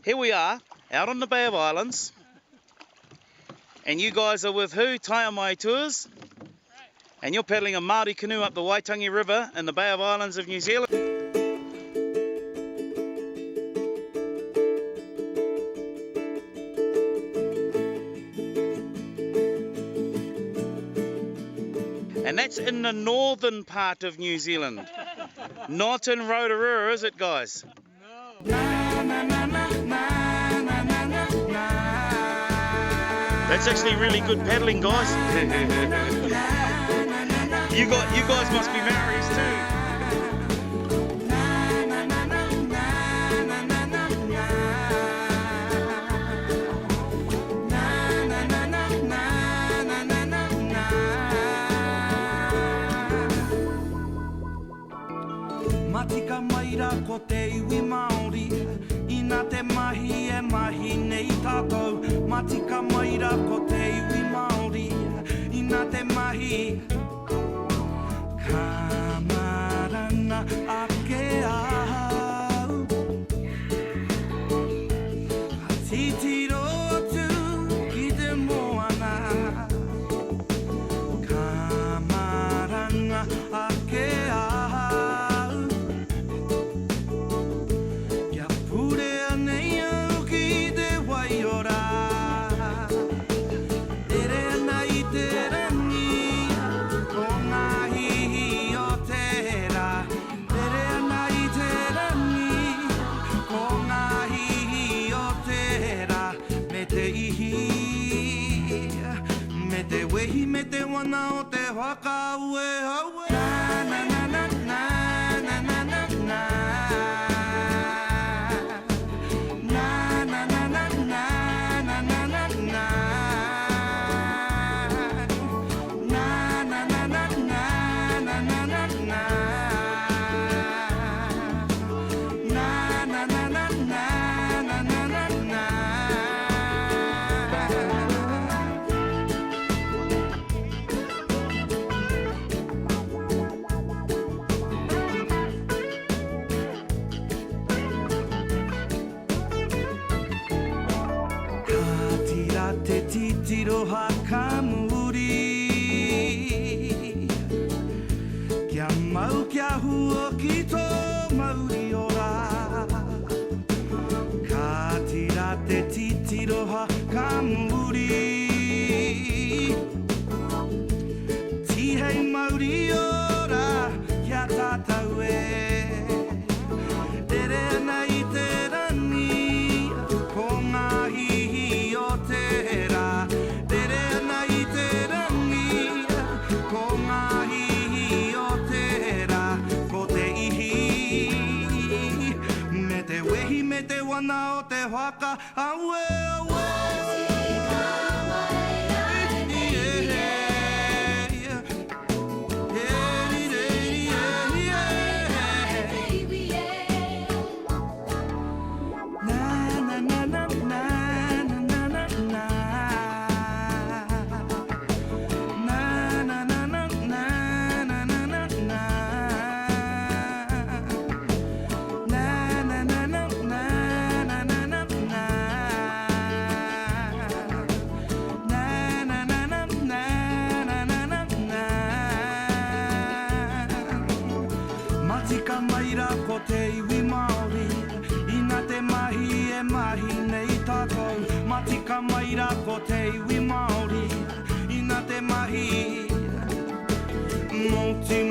Here we are, out on the Bay of Islands. And you guys are with who? Taiamai Tours. And you're paddling a Maori canoe up the Waitangi River in the Bay of Islands of New Zealand. And that's in the northern part of New Zealand. Not in Rotorua, is it, guys? That's actually really good paddling, guys. You guys must be Maoris too. Matika maira ko te iwi Maori, ina te mahi e mahi nei tātou. Matika maira ko te iwi Maori, ina te mahi. Ka marana ake ahau, ka titiro atu ki te moana. Ka marana ake ahau, kia purea nei au ki te waiora. Tere ana i te rangi, ko ngā hihi o tērā. Tere ana i te rangi, ko ngā hihi o tērā. Me te ihi, me te wehi, me te wana o te waka ue haue. Na na na na na na na na na. Na na na na na na na na na. Na na na na na na na na na. Na na na na na na na na na. Ka tira te titiro haka muri, kia mau kia hua ki tō Mauri ora. Ka tira te titiro haka muri, tihei Mauri ora kia tātou e. Tere ana i te rangi, ko ngā hihi o tērā. Tere ana i te rangi, ko ngā hihi o tērā. Ko te ihi, me te wehi, me te wana o te waka aue aue. Matika maira ko te iwi Maori, ina te mahi e mahi nei tātou. Matika maira ko te iwi Maori, ina te mahi. Mō te